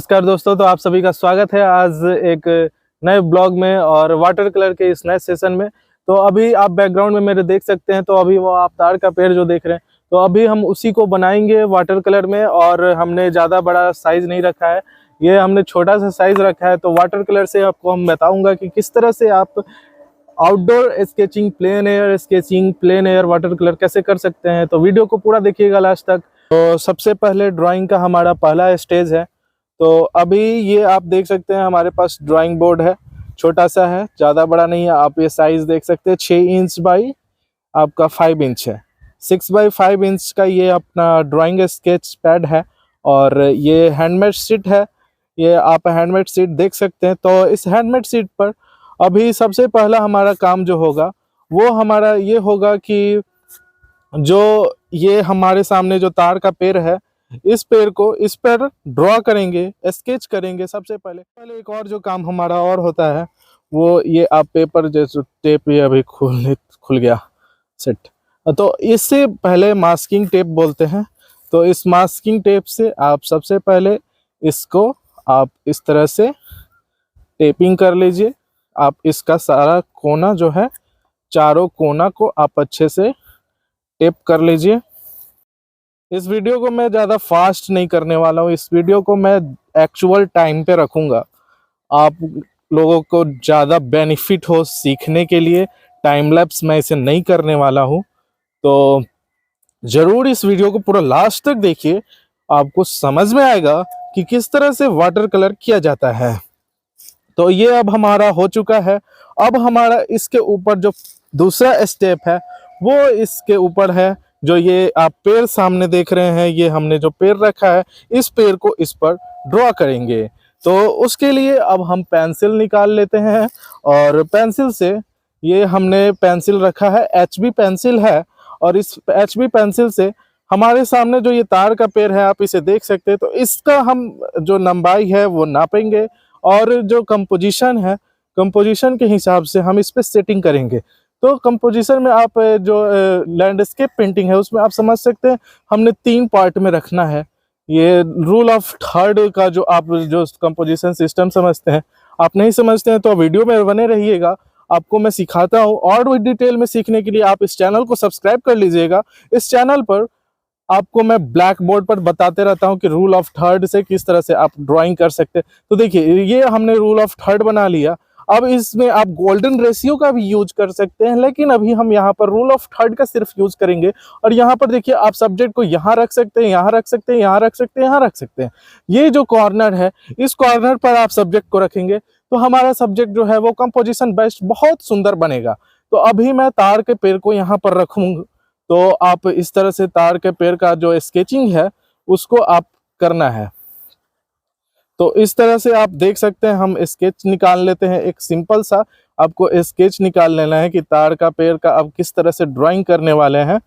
नमस्कार दोस्तों, तो आप सभी का स्वागत है आज एक नए ब्लॉग में और वाटर कलर के इस नए सेशन में। तो अभी आप बैकग्राउंड में मेरे देख सकते हैं, तो अभी वो आप ताड़ का पेड़ जो देख रहे हैं, तो अभी हम उसी को बनाएंगे वाटर कलर में। और हमने ज़्यादा बड़ा साइज़ नहीं रखा है, ये हमने छोटा सा साइज़ रखा है। तो वाटर कलर से आपको हम बताऊँगा कि किस तरह से आप outdoor sketching, plein air water colour कैसे कर सकते हैं। तो वीडियो को पूरा देखिएगा लास्ट तक। तो सबसे पहले ड्राइंग का हमारा पहला स्टेज है। तो अभी ये आप देख सकते हैं हमारे पास ड्राइंग बोर्ड है, छोटा सा है, ज़्यादा बड़ा नहीं है। आप ये साइज़ देख सकते हैं, 6 इंच बाई आपका 5 इंच है, 6 बाई 5 इंच का ये अपना ड्राइंग स्केच पैड है। और ये हैंडमेड शीट है, ये आप हैंडमेड शीट देख सकते हैं। तो इस हैंडमेड शीट पर अभी सबसे पहला हमारा काम जो होगा वो हमारा ये होगा कि जो ये हमारे सामने जो ताड़ का पेड़ है, इस पेड़ को इस पर ड्रॉ करेंगे, स्केच करेंगे। सबसे पहले एक और जो काम हमारा और होता है वो ये आप पेपर जैसे टेप, ये अभी खुल गया सेट। तो इससे पहले मास्किंग टेप बोलते हैं। तो इस मास्किंग टेप से आप सबसे पहले इसको आप इस तरह से टेपिंग कर लीजिए। आप इसका सारा कोना जो है, चारों कोना को आप अच्छे से टेप कर लीजिए। इस वीडियो को मैं ज़्यादा फास्ट नहीं करने वाला हूँ, इस वीडियो को मैं एक्चुअल टाइम पे रखूँगा। आप लोगों को ज़्यादा बेनिफिट हो सीखने के लिए टाइम लैप्स मैं इसे नहीं करने वाला हूँ। तो ज़रूर इस वीडियो को पूरा लास्ट तक देखिए, आपको समझ में आएगा कि किस तरह से वाटर कलर किया जाता है। तो ये अब हमारा हो चुका है। अब हमारा इसके ऊपर जो दूसरा स्टेप है वो इसके ऊपर है। जो ये आप पेड़ सामने देख रहे हैं, ये हमने जो पेड़ रखा है, इस पेड़ को इस पर ड्रॉ करेंगे। तो उसके लिए अब हम पेंसिल निकाल लेते हैं। और पेंसिल से, ये हमने पेंसिल रखा है, HB पेंसिल है। और इस HB पेंसिल से हमारे सामने जो ये ताड़ का पेड़ है, आप इसे देख सकते हैं। तो इसका हम जो लंबाई है वो नापेंगे और जो कंपोजिशन है, कंपोजिशन के हिसाब से हम इस पे सेटिंग करेंगे। तो कंपोजिशन में आप जो लैंडस्केप पेंटिंग है उसमें आप समझ सकते हैं हमने 3 पार्ट में रखना है। ये रूल ऑफ थर्ड का जो आप जो कंपोजिशन सिस्टम समझते हैं, आप नहीं समझते हैं तो वीडियो में बने रहिएगा, आपको मैं सिखाता हूँ। और भी डिटेल में सीखने के लिए आप इस चैनल को सब्सक्राइब कर लीजिएगा। इस चैनल पर आपको मैं ब्लैक बोर्ड पर बताते रहता हूं कि रूल ऑफ थर्ड से किस तरह से आप ड्राइंग कर सकते हैं। तो देखिए, ये हमने रूल ऑफ थर्ड बना लिया। अब इसमें आप गोल्डन रेशियो का भी यूज कर सकते हैं, लेकिन अभी हम यहाँ पर रूल ऑफ थर्ड का सिर्फ यूज करेंगे। और यहाँ पर देखिए, आप सब्जेक्ट को यहाँ रख सकते हैं, यहाँ रख सकते हैं, यहाँ रख सकते हैं, यहाँ रख सकते हैं। ये जो कॉर्नर है, इस कॉर्नर पर आप सब्जेक्ट को रखेंगे तो हमारा सब्जेक्ट जो है वो कंपोजिशन बेस्ट बहुत सुंदर बनेगा। तो अभी मैं ताड़ के पेड़ को यहाँ पर रखूंगा। तो आप इस तरह से ताड़ के पेड़ का जो स्केचिंग है उसको आप करना है। तो इस तरह से आप देख सकते हैं, हम स्केच निकाल लेते हैं। एक सिंपल सा आपको स्केच निकाल लेना है कि ताड़ का पेड़ का आप किस तरह से ड्राइंग करने वाले हैं।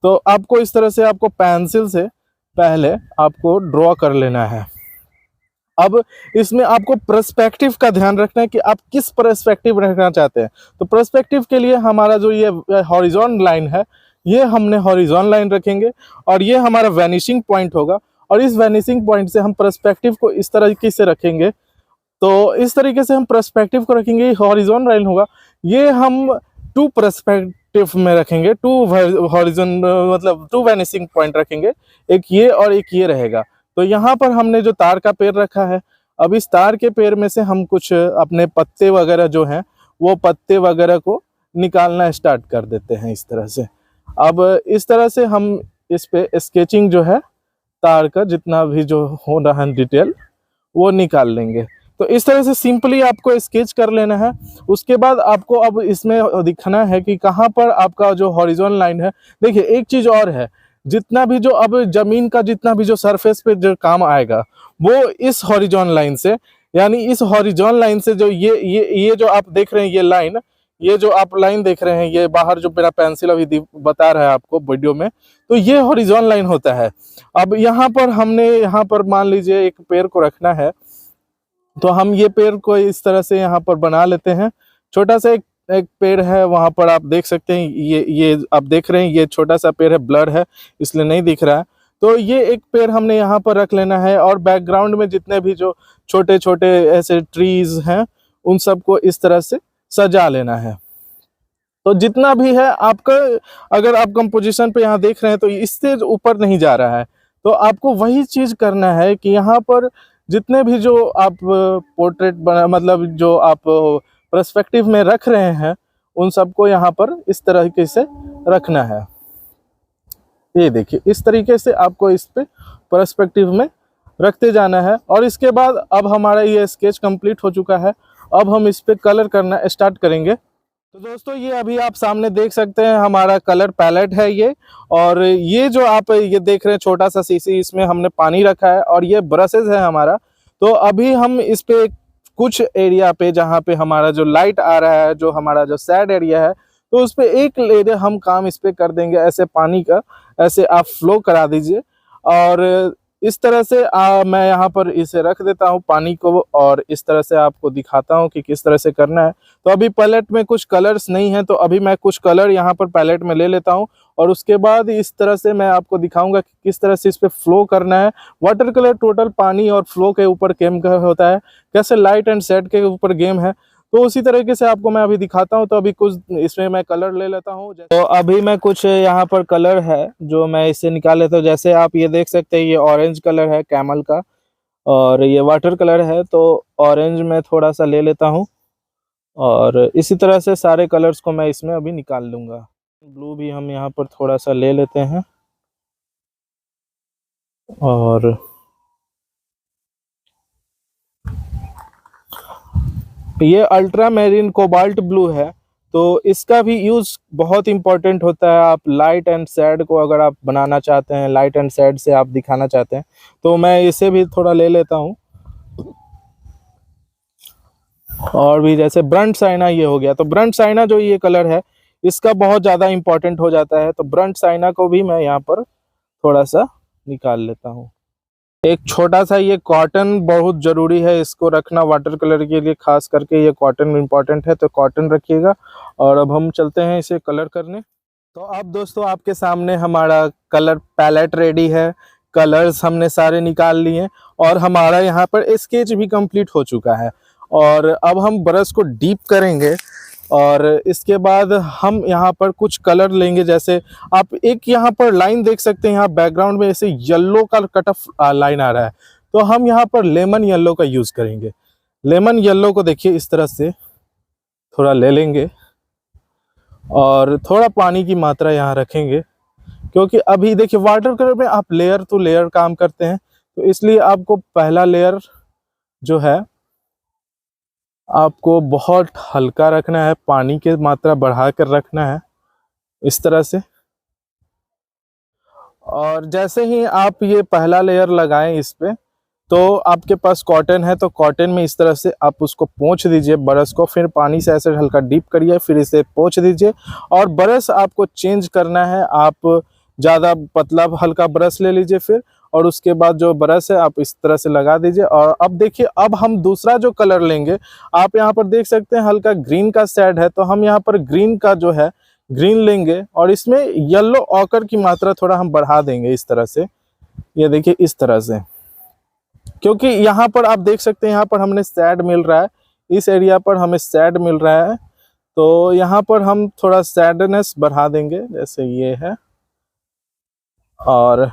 तो आपको इस तरह से आपको पेंसिल से पहले आपको ड्रॉ कर लेना है। अब इसमें आपको पर्सपेक्टिव का ध्यान रखना है कि आप किस पर्सपेक्टिव रखना चाहते हैं। तो पर्सपेक्टिव के लिए हमारा जो ये हॉरिजॉन्टल लाइन है, ये हमने हॉरिजॉन्टल लाइन रखेंगे और ये हमारा वैनिशिंग पॉइंट होगा। और इस वैनिशिंग पॉइंट से हम पर्सपेक्टिव को इस तरीके से रखेंगे। तो इस तरीके से हम पर्सपेक्टिव को रखेंगे, हॉरिजॉन्टल लाइन होगा। ये हम 2 पर्सपेक्टिव में रखेंगे, 2 हॉरिजॉन मतलब 2 वैनिशिंग पॉइंट रखेंगे, एक ये और एक ये रहेगा। तो यहाँ पर हमने जो ताड़ का पेड़ रखा है, अब इस ताड़ के पेड़ में से हम कुछ अपने पत्ते वगैरह जो हैं, वो पत्ते वगैरह को निकालना स्टार्ट कर देते हैं इस तरह से। अब इस तरह से हम इस पे स्केचिंग जो है ताड़ का जितना भी जो हो रहा है डिटेल, वो निकाल लेंगे। तो इस तरह से सिंपली आपको स्केच कर लेना है। उसके बाद आपको अब इसमें दिखाना है कि कहाँ पर आपका जो हॉरिजॉन्टल लाइन है। देखिए, एक चीज़ और है, जितना भी जो अब जमीन का जितना भी जो सरफेस पे जो काम आएगा वो इस हॉरिजॉन्टल लाइन से, यानी इस हॉरिजॉन्टल लाइन से जो ये जो आप देख रहे हैं ये लाइन, ये जो आप लाइन देख रहे हैं, ये बाहर जो मेरा पेंसिल अभी बता रहा है आपको वीडियो में, तो ये हॉरिजॉन्टल लाइन होता है। अब यहाँ पर हमने यहाँ पर मान लीजिए एक पेड़ को रखना है, तो हम ये पेड़ को इस तरह से यहाँ पर बना लेते हैं। छोटा सा एक पेड़ है, वहाँ पर आप देख सकते हैं, ये आप देख रहे हैं, ये छोटा सा पेड़ है, ब्लर है इसलिए नहीं दिख रहा है। तो ये एक पेड़ हमने यहाँ पर रख लेना है, और बैकग्राउंड में जितने भी जो छोटे छोटे ऐसे ट्रीज हैं उन सबको इस तरह से सजा लेना है। तो जितना भी है आपका, अगर आप कंपोजिशन पे यहाँ देख रहे हैं तो इससे ऊपर नहीं जा रहा है। तो आपको वही चीज करना है कि यहाँ पर जितने भी जो आप पोर्ट्रेट बना, मतलब जो आप पर्सपेक्टिव में रख रहे हैं उन सबको यहाँ पर इस तरीके से रखना है। ये देखिए, इस तरीके से आपको इस पे पर्सपेक्टिव में रखते जाना है। और इसके बाद अब हमारा ये स्केच कंप्लीट हो चुका है। अब हम इस पे कलर करना स्टार्ट करेंगे। तो दोस्तों, ये अभी आप सामने देख सकते हैं हमारा कलर पैलेट है ये। और ये जो आप ये देख रहे हैं छोटा सा शीशी, इसमें हमने पानी रखा है और ये ब्रशेज है हमारा। तो अभी हम इस पे कुछ एरिया पे जहाँ पे हमारा जो लाइट आ रहा है, जो हमारा जो सैड एरिया है, तो उस पे एक एरिया हम काम इस पे कर देंगे ऐसे पानी का, ऐसे आप फ्लो करा दीजिए। और इस तरह से मैं यहाँ पर इसे रख देता हूँ पानी को, और इस तरह से आपको दिखाता हूँ कि किस तरह से करना है। तो अभी पैलेट में कुछ कलर्स नहीं है, तो अभी मैं कुछ कलर यहाँ पर पैलेट में ले लेता हूँ, और उसके बाद इस तरह से मैं आपको दिखाऊंगा कि किस तरह से इस पे फ्लो करना है। वाटर कलर टोटल पानी और फ्लो के ऊपर गेम का होता है, कैसे लाइट एंड शेड के ऊपर गेम है। तो उसी तरीके से आपको मैं अभी दिखाता हूँ। तो अभी कुछ इसमें मैं कलर ले लेता हूँ। तो अभी मैं कुछ यहाँ पर कलर है जो मैं इससे निकाल लेता हूँ। जैसे आप ये देख सकते हैं, ये ऑरेंज कलर है कैमल का, और ये वाटर कलर है। तो ऑरेंज में थोड़ा सा ले लेता हूँ, और इसी तरह से सारे कलर्स को मैं इसमें अभी निकाल लूँगा। ब्लू भी हम यहाँ पर थोड़ा सा ले लेते हैं, और ये अल्ट्रा मैरीन कोबाल्ट ब्लू है। तो इसका भी यूज़ बहुत इंपॉर्टेंट होता है। आप लाइट एंड शेड को अगर आप बनाना चाहते हैं, लाइट एंड शेड से आप दिखाना चाहते हैं, तो मैं इसे भी थोड़ा ले लेता हूँ। और भी जैसे ब्रंट साइना ये हो गया, तो ब्रंट साइना जो ये कलर है इसका बहुत ज़्यादा इंपॉर्टेंट हो जाता है। तो ब्रंट साइना को भी मैं यहाँ पर थोड़ा सा निकाल लेता हूँ। एक छोटा सा ये कॉटन बहुत ज़रूरी है, इसको रखना वाटर कलर के लिए, खास करके ये कॉटन इम्पॉर्टेंट है, तो कॉटन रखिएगा। और अब हम चलते हैं इसे कलर करने। तो अब दोस्तों, आपके सामने हमारा कलर पैलेट रेडी है। कलर्स हमने सारे निकाल लिए, और हमारा यहाँ पर स्केच भी कंप्लीट हो चुका है। और अब हम ब्रश को डीप करेंगे, और इसके बाद हम यहाँ पर कुछ कलर लेंगे। जैसे आप एक यहाँ पर लाइन देख सकते हैं, यहाँ बैकग्राउंड में ऐसे येलो का कट ऑफ लाइन आ रहा है, तो हम यहाँ पर लेमन येलो का यूज़ करेंगे। लेमन येलो को देखिए इस तरह से थोड़ा ले लेंगे, और थोड़ा पानी की मात्रा यहाँ रखेंगे, क्योंकि अभी देखिए वाटर कलर में आप लेयर टू लेयर काम करते हैं, तो इसलिए आपको पहला लेयर जो है आपको बहुत हल्का रखना है, पानी की मात्रा बढ़ा कर रखना है इस तरह से। और जैसे ही आप ये पहला लेयर लगाएं इस पे, तो आपके पास कॉटन है, तो कॉटन में इस तरह से आप उसको पोंछ दीजिए ब्रश को, फिर पानी से ऐसे हल्का डीप करिए, फिर इसे पोंछ दीजिए। और ब्रश आपको चेंज करना है, आप ज़्यादा पतला हल्का ब्रश ले लीजिए फिर, और उसके बाद जो ब्रश है आप इस तरह से लगा दीजिए। और अब देखिए, अब हम दूसरा जो कलर लेंगे, आप यहाँ पर देख सकते हैं हल्का ग्रीन का शेड है, तो हम यहाँ पर ग्रीन का जो है ग्रीन लेंगे, और इसमें येलो ऑकर की मात्रा थोड़ा हम बढ़ा देंगे इस तरह से। ये देखिए इस तरह से, क्योंकि यहाँ पर आप देख सकते हैं यहाँ पर हमने सैड मिल रहा है, इस एरिया पर हमें सैड मिल रहा है, तो यहाँ पर हम थोड़ा सैडनेस बढ़ा देंगे, जैसे ये है। और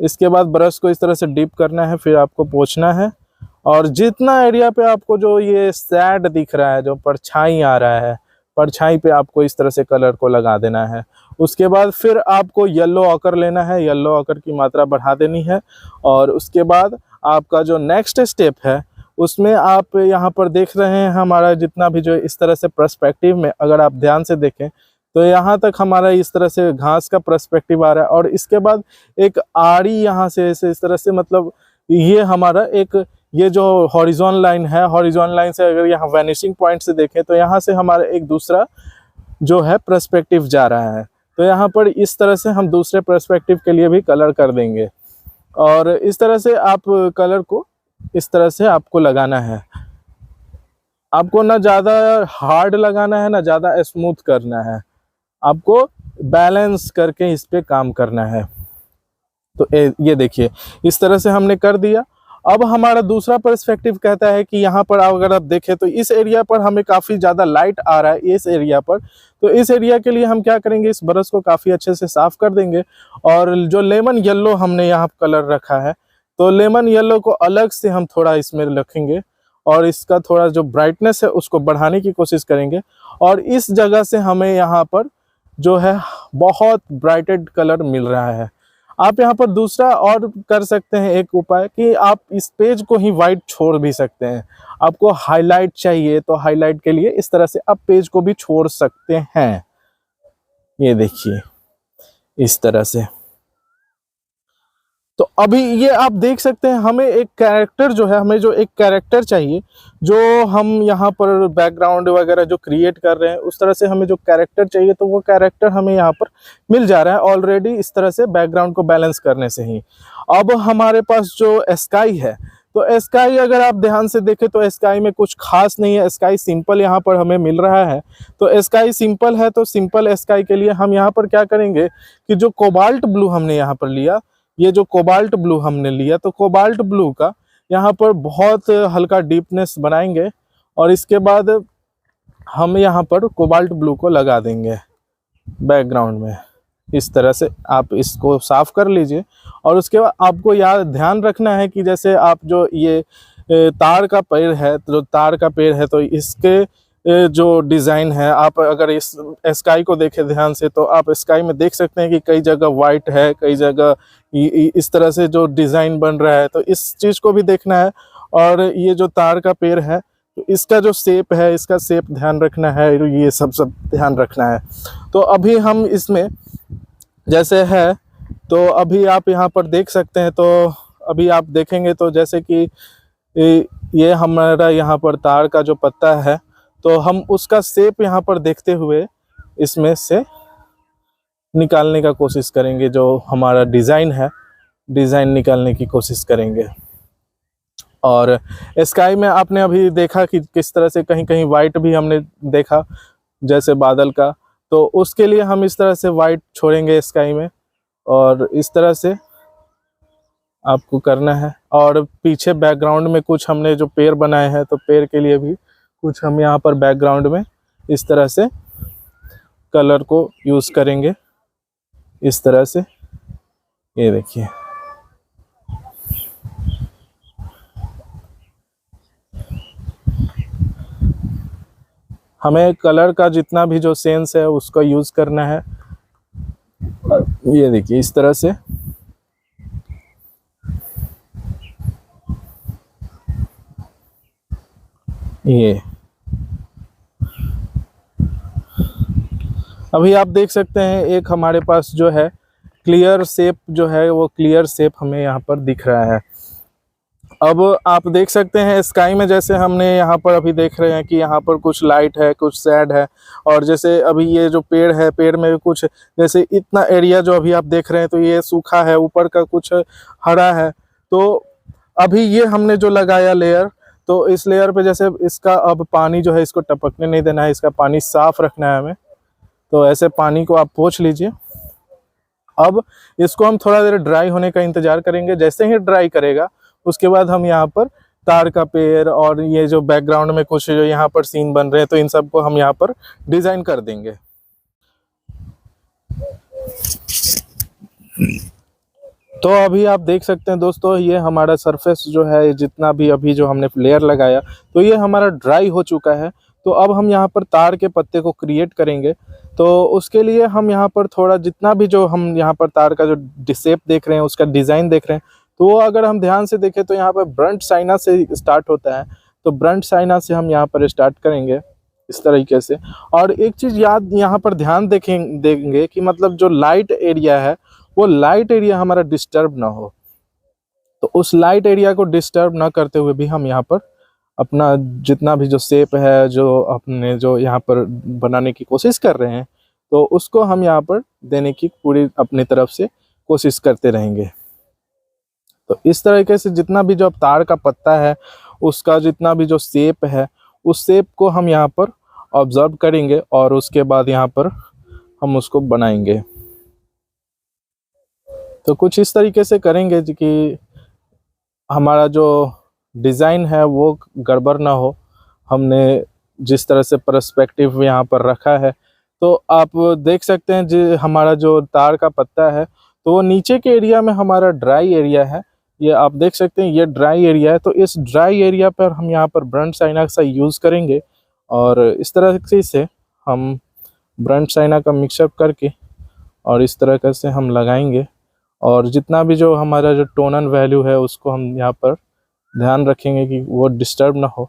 इसके बाद ब्रश को इस तरह से डीप करना है, फिर आपको पोंछना है। और जितना एरिया पे आपको जो ये सैड दिख रहा है, जो परछाई आ रहा है, परछाई पे आपको इस तरह से कलर को लगा देना है। उसके बाद फिर आपको येलो ऑकर लेना है, येलो ऑकर की मात्रा बढ़ा देनी है। और उसके बाद आपका जो नेक्स्ट स्टेप है, उसमें आप यहाँ पर देख रहे हैं हमारा जितना भी जो इस तरह से पर्सपेक्टिव में अगर आप ध्यान से देखें, तो यहाँ तक हमारा इस तरह से घास का पर्सपेक्टिव आ रहा है। और इसके बाद एक आड़ी यहाँ से इस तरह से, मतलब ये हमारा एक, ये जो हॉरिजॉन लाइन है, हॉरिजॉन लाइन से अगर यहाँ वैनिशिंग पॉइंट से देखें, तो यहाँ से हमारा एक दूसरा जो है पर्सपेक्टिव जा रहा है। तो यहाँ पर इस तरह से हम दूसरे पर्सपेक्टिव के लिए भी कलर कर देंगे। और इस तरह से आप कलर को इस तरह से आपको लगाना है। आपको ना ज़्यादा हार्ड लगाना है, ना ज़्यादा स्मूथ करना है, आपको बैलेंस करके इस पे काम करना है। तो ये देखिए इस तरह से हमने कर दिया। अब हमारा दूसरा पर्सपेक्टिव कहता है कि यहाँ पर अगर आप देखें तो इस एरिया पर हमें काफ़ी ज़्यादा लाइट आ रहा है इस एरिया पर। तो इस एरिया के लिए हम क्या करेंगे, इस ब्रश को काफ़ी अच्छे से साफ कर देंगे और जो लेमन येलो हमने यहाँ कलर रखा है तो लेमन येलो को अलग से हम थोड़ा इसमें रखेंगे और इसका थोड़ा जो ब्राइटनेस है उसको बढ़ाने की कोशिश करेंगे। और इस जगह से हमें यहाँ पर जो है बहुत ब्राइटेड कलर मिल रहा है। आप यहाँ पर दूसरा और कर सकते हैं एक उपाय कि आप इस पेज को ही वाइट छोड़ भी सकते हैं। आपको हाईलाइट चाहिए तो हाईलाइट के लिए इस तरह से आप पेज को भी छोड़ सकते हैं। ये देखिए इस तरह से। तो अभी ये आप देख सकते हैं हमें एक कैरेक्टर जो है, हमें जो एक कैरेक्टर चाहिए जो हम यहाँ पर बैकग्राउंड वगैरह जो क्रिएट कर रहे हैं उस तरह से हमें जो कैरेक्टर चाहिए तो वो कैरेक्टर हमें यहाँ पर मिल जा रहा है ऑलरेडी इस तरह से बैकग्राउंड को बैलेंस करने से ही। अब हमारे पास जो स्काई है तो स्काई अगर आप ध्यान से देखें तो स्काई में कुछ खास नहीं है, स्काई सिंपल यहाँ पर हमें मिल रहा है। तो स्काई सिंपल है तो सिंपल स्काई के लिए हम यहाँ पर क्या करेंगे कि जो कोबाल्ट ब्लू हमने यहाँ पर लिया, ये जो कोबाल्ट ब्लू हमने लिया तो कोबाल्ट ब्लू का यहाँ पर बहुत हल्का डीपनेस बनाएंगे और इसके बाद हम यहाँ पर कोबाल्ट ब्लू को लगा देंगे बैकग्राउंड में। इस तरह से आप इसको साफ कर लीजिए और उसके बाद आपको ध्यान रखना है कि जैसे आप जो ये तार का पेड़ है तो तार का पेड़ है तो इसके जो डिज़ाइन है, आप अगर इस स्काई को देखें ध्यान से तो आप स्काई में देख सकते हैं कि कई जगह वाइट है, कई जगह इस तरह से जो डिज़ाइन बन रहा है तो इस चीज़ को भी देखना है। और ये जो तार का पेड़ है तो इसका जो शेप है, इसका शेप ध्यान रखना है, ये सब ध्यान रखना है। तो अभी हम इसमें जैसे है तो अभी आप यहाँ पर देख सकते हैं, तो अभी आप देखेंगे तो जैसे कि ये हमारा यहाँ पर तार का जो पत्ता है तो हम उसका शेप यहाँ पर देखते हुए इसमें से निकालने का कोशिश करेंगे, जो हमारा डिज़ाइन है डिज़ाइन निकालने की कोशिश करेंगे। और स्काई में आपने अभी देखा कि किस तरह से कहीं कहीं वाइट भी हमने देखा जैसे बादल का, तो उसके लिए हम इस तरह से वाइट छोड़ेंगे स्काई में और इस तरह से आपको करना है। और पीछे बैकग्राउंड में कुछ हमने जो पेड़ बनाए हैं तो पेड़ के लिए भी कुछ हम यहाँ पर बैकग्राउंड में इस तरह से कलर को यूज़ करेंगे इस तरह से। ये देखिए हमें कलर का जितना भी जो सेंस है उसका यूज़ करना है। ये देखिए इस तरह से ये अभी आप देख सकते हैं एक हमारे पास जो है क्लियर शेप जो है वो क्लियर शेप हमें यहाँ पर दिख रहा है। अब आप देख सकते हैं स्काई में जैसे हमने यहाँ पर अभी देख रहे हैं कि यहाँ पर कुछ लाइट है, कुछ सैड है, और जैसे अभी ये जो पेड़ है पेड़ में भी कुछ जैसे इतना एरिया जो अभी आप देख रहे हैं तो ये सूखा है, ऊपर का कुछ हरा है। तो अभी ये हमने जो लगाया लेयर, तो इस लेयर पे जैसे इसका अब पानी जो है इसको टपकने नहीं देना है, इसका पानी साफ रखना है हमें। तो ऐसे पानी को आप पोंछ लीजिए। अब इसको हम थोड़ा देर ड्राई होने का इंतज़ार करेंगे। जैसे ही ड्राई करेगा उसके बाद हम यहाँ पर तार का पेड़ और ये जो बैकग्राउंड में कुछ जो यहाँ पर सीन बन रहे हैं तो इन सब को हम यहाँ पर डिज़ाइन कर देंगे। तो अभी आप देख सकते हैं दोस्तों ये हमारा सरफेस जो है जितना भी अभी जो हमने लेयर लगाया तो ये हमारा ड्राई हो चुका है। तो अब हम यहाँ पर तार के पत्ते को क्रिएट करेंगे। तो उसके लिए हम यहाँ पर थोड़ा जितना भी जो हम यहाँ पर तार का जो शेप देख रहे हैं उसका डिज़ाइन देख रहे हैं तो वो अगर हम ध्यान से देखें तो यहाँ पर ब्रंट साइना से स्टार्ट होता है। तो ब्रंट साइना से हम यहाँ पर स्टार्ट करेंगे इस तरीके से। और एक चीज़ याद यहाँ पर ध्यान देंगे कि मतलब जो लाइट एरिया है वो लाइट एरिया हमारा डिस्टर्ब ना हो। तो उस लाइट एरिया को डिस्टर्ब ना करते हुए भी हम यहाँ पर अपना जितना भी जो शेप है जो अपने जो यहाँ पर बनाने की कोशिश कर रहे हैं तो उसको हम यहाँ पर देने की पूरी अपनी तरफ से कोशिश करते रहेंगे। तो इस तरीके से जितना भी जो अब तार का पत्ता है उसका जितना भी जो शेप है उस शेप को हम यहाँ पर ऑब्जर्व करेंगे और उसके बाद यहाँ पर हम उसको बनाएंगे। तो कुछ इस तरीके से करेंगे कि हमारा जो डिज़ाइन है वो गड़बड़ ना हो। हमने जिस तरह से पर्सपेक्टिव यहाँ पर रखा है, तो आप देख सकते हैं जी, हमारा जो तार का पत्ता है तो वो नीचे के एरिया में हमारा ड्राई एरिया है। ये आप देख सकते हैं, ये ड्राई एरिया है। तो इस ड्राई एरिया पर हम यहाँ पर ब्रंट साइना का यूज़ करेंगे और इस तरह से हम ब्रंट साइना का मिक्सअप करके और इस तरह से हम लगाएंगे। और जितना भी जो हमारा जो टोनल वैल्यू है उसको हम यहाँ पर ध्यान रखेंगे कि वो डिस्टर्ब ना हो।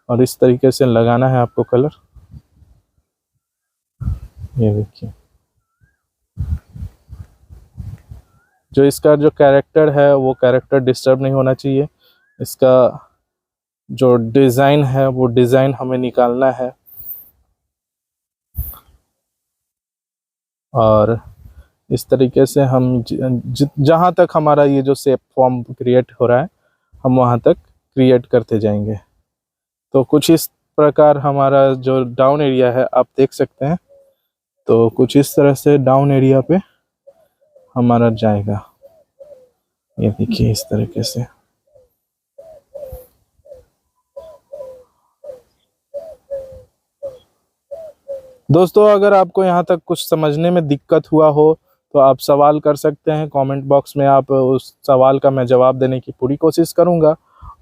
और इस तरीके से लगाना है आपको कलर। ये देखिए, जो इसका जो कैरेक्टर है वो कैरेक्टर डिस्टर्ब नहीं होना चाहिए। इसका जो डिज़ाइन है वो डिज़ाइन हमें निकालना है। और इस तरीके से हम जहाँ तक हमारा ये जो शेप फॉर्म क्रिएट हो रहा है हम वहाँ तक क्रिएट करते जाएंगे। तो कुछ इस प्रकार हमारा जो डाउन एरिया है आप देख सकते हैं। तो कुछ इस तरह से डाउन एरिया पे हमारा जाएगा। ये देखिए इस तरीके से। दोस्तों, अगर आपको यहाँ तक कुछ समझने में दिक्कत हुआ हो तो आप सवाल कर सकते हैं कमेंट बॉक्स में। आप उस सवाल का मैं जवाब देने की पूरी कोशिश करूँगा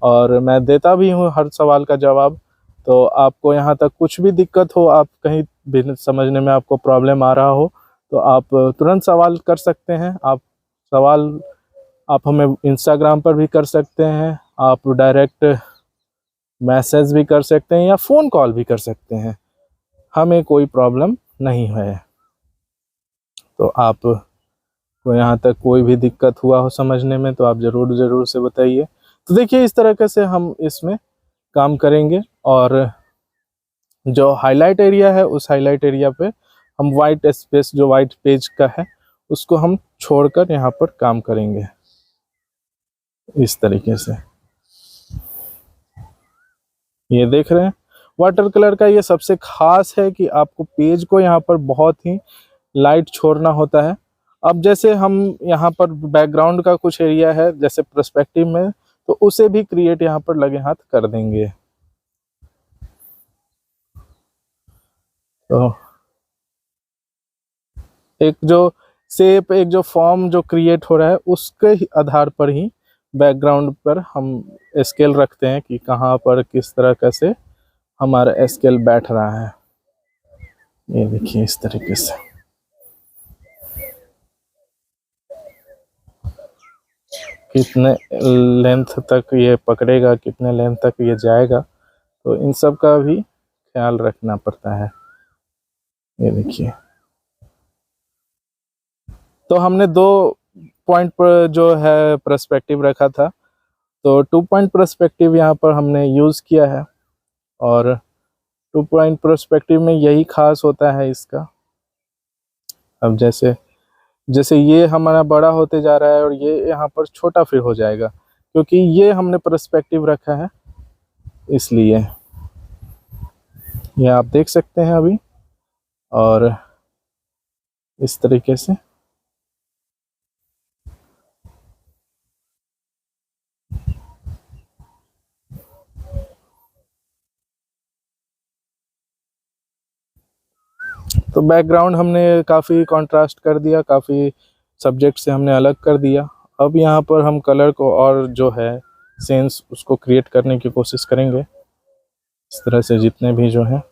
और मैं देता भी हूँ हर सवाल का जवाब। तो आपको यहाँ तक कुछ भी दिक्कत हो, आप कहीं भी समझने में आपको प्रॉब्लम आ रहा हो तो आप तुरंत सवाल कर सकते हैं। आप हमें इंस्टाग्राम पर भी कर सकते हैं, आप डायरेक्ट मैसेज भी कर सकते हैं या फ़ोन कॉल भी कर सकते हैं। हमें कोई प्रॉब्लम नहीं है। तो आप को यहाँ तक कोई भी दिक्कत हुआ हो समझने में तो आप ज़रूर से बताइए। तो देखिए इस तरह से हम इसमें काम करेंगे और जो हाईलाइट एरिया है उस हाईलाइट एरिया पे हम वाइट स्पेस जो वाइट पेज का है उसको हम छोड़कर यहाँ पर काम करेंगे इस तरीके से। ये देख रहे हैं, वाटर कलर का ये सबसे खास है कि आपको पेज को यहाँ पर बहुत ही लाइट छोड़ना होता है। अब जैसे हम यहाँ पर बैकग्राउंड का कुछ एरिया है जैसे पर्सपेक्टिव में, तो उसे भी क्रिएट यहाँ पर लगे हाथ कर देंगे। तो एक जो शेप, एक जो फॉर्म जो क्रिएट हो रहा है उसके आधार पर ही बैकग्राउंड पर हम स्केल रखते हैं कि कहाँ पर किस तरह का से हमारा स्केल बैठ रहा है। ये देखिए इस तरीके से। कितने लेंथ तक ये पकड़ेगा, कितने लेंथ तक ये जाएगा, तो इन सब का भी ख्याल रखना पड़ता है। ये देखिए, तो हमने 2 पॉइंट पर जो है पर्सपेक्टिव रखा था, तो 2 पॉइंट पर्सपेक्टिव यहाँ पर हमने यूज़ किया है। और 2 पॉइंट पर्सपेक्टिव में यही खास होता है इसका। अब जैसे जैसे ये हमारा बड़ा होते जा रहा है और ये यहाँ पर छोटा फिर हो जाएगा, क्योंकि ये हमने पर्सपेक्टिव रखा है इसलिए। ये आप देख सकते हैं अभी। और इस तरीके से तो बैकग्राउंड हमने काफ़ी कंट्रास्ट कर दिया, काफ़ी सब्जेक्ट से हमने अलग कर दिया। अब यहाँ पर हम कलर को और जो है सेंस उसको क्रिएट करने की कोशिश करेंगे इस तरह से जितने भी जो हैं।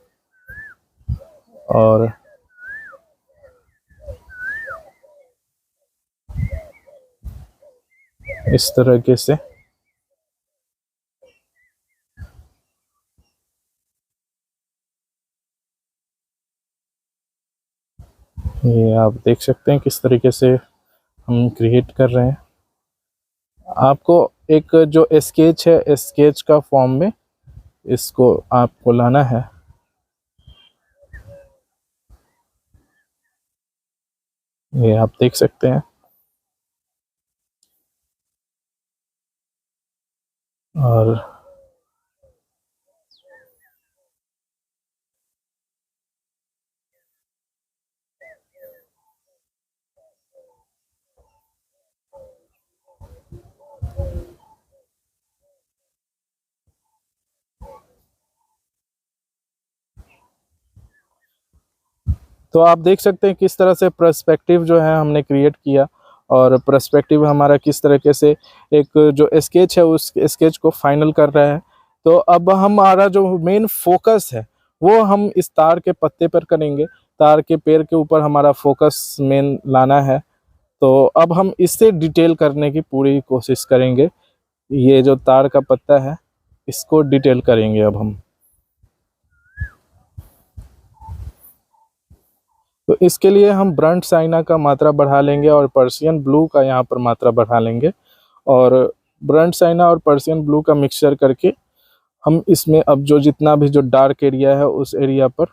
और इस तरीके से ये आप देख सकते हैं किस तरीके से हम क्रिएट कर रहे हैं। आपको एक जो स्केच है, स्केच का फॉर्म में इसको आपको लाना है। ये आप देख सकते हैं। और तो आप देख सकते हैं किस तरह से पर्सपेक्टिव जो है हमने क्रिएट किया, और पर्सपेक्टिव हमारा किस तरीके से एक जो स्केच है उस स्केच को फाइनल कर रहा है। तो अब हमारा जो मेन फोकस है वो हम इस तार के पत्ते पर करेंगे, तार के पेड़ के ऊपर हमारा फोकस मेन लाना है। तो अब हम इससे डिटेल करने की पूरी कोशिश करेंगे। ये जो तार का पत्ता है इसको डिटेल करेंगे अब हम। तो इसके लिए हम ब्रंट साइना का मात्रा बढ़ा लेंगे और पर्शियन ब्लू का यहाँ पर मात्रा बढ़ा लेंगे, और ब्रंट साइना और पर्शियन ब्लू का मिक्सचर करके हम इसमें अब जो जितना भी जो डार्क एरिया है उस एरिया पर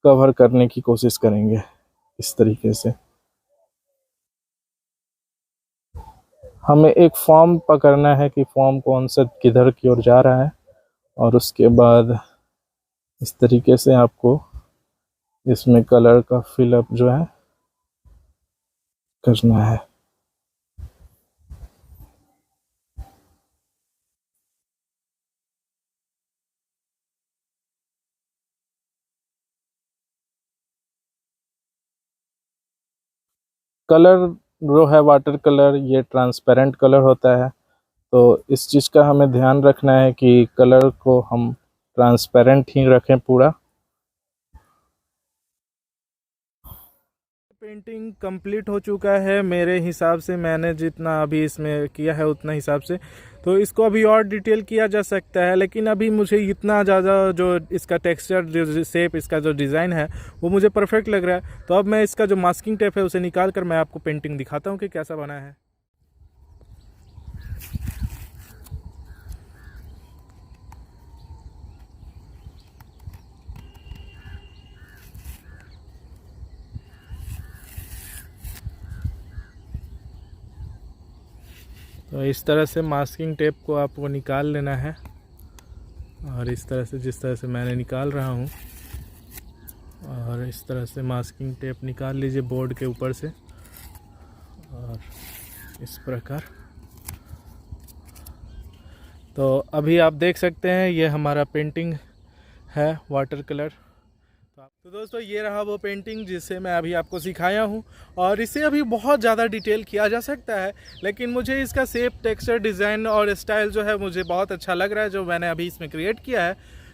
कवर करने की कोशिश करेंगे इस तरीके से। हमें एक फॉर्म पकड़ना है कि फॉर्म कौन सा किधर की ओर जा रहा है, और उसके बाद इस तरीके से आपको इसमें कलर का फिलअप जो है करना है। कलर जो है वाटर कलर ये ट्रांसपेरेंट कलर होता है, तो इस चीज़ का हमें ध्यान रखना है कि कलर को हम ट्रांसपेरेंट ही रखें पूरा। पेंटिंग कंप्लीट हो चुका है मेरे हिसाब से, मैंने जितना अभी इसमें किया है उतना हिसाब से। तो इसको अभी और डिटेल किया जा सकता है, लेकिन अभी मुझे इतना ज़्यादा जो इसका टेक्सचर, जो शेप, इसका जो डिज़ाइन है वो मुझे परफेक्ट लग रहा है। तो अब मैं इसका जो मास्किंग टेप है उसे निकाल कर मैं आपको पेंटिंग दिखाता हूँ कि कैसा बना है। तो इस तरह से मास्किंग टेप को आपको निकाल लेना है, और इस तरह से जिस तरह से मैंने निकाल रहा हूँ, और इस तरह से मास्किंग टेप निकाल लीजिए बोर्ड के ऊपर से, और इस प्रकार। तो अभी आप देख सकते हैं ये हमारा पेंटिंग है वाटर कलर। तो दोस्तों ये रहा वो पेंटिंग जिसे मैं अभी आपको सिखाया हूँ, और इसे अभी बहुत ज़्यादा डिटेल किया जा सकता है, लेकिन मुझे इसका शेप, टेक्सचर, डिज़ाइन और स्टाइल जो है मुझे बहुत अच्छा लग रहा है जो मैंने अभी इसमें क्रिएट किया है।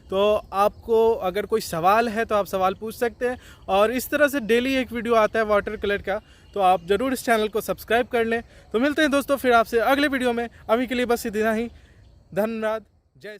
तो आपको अगर कोई सवाल है तो आप सवाल पूछ सकते हैं, और इस तरह से डेली एक वीडियो आता है वाटर कलर का, तो आप ज़रूर इस चैनल को सब्सक्राइब कर लें। तो मिलते हैं दोस्तों फिर आपसे अगले वीडियो में, अभी के लिए बस इतना ही। धन्यवाद। जय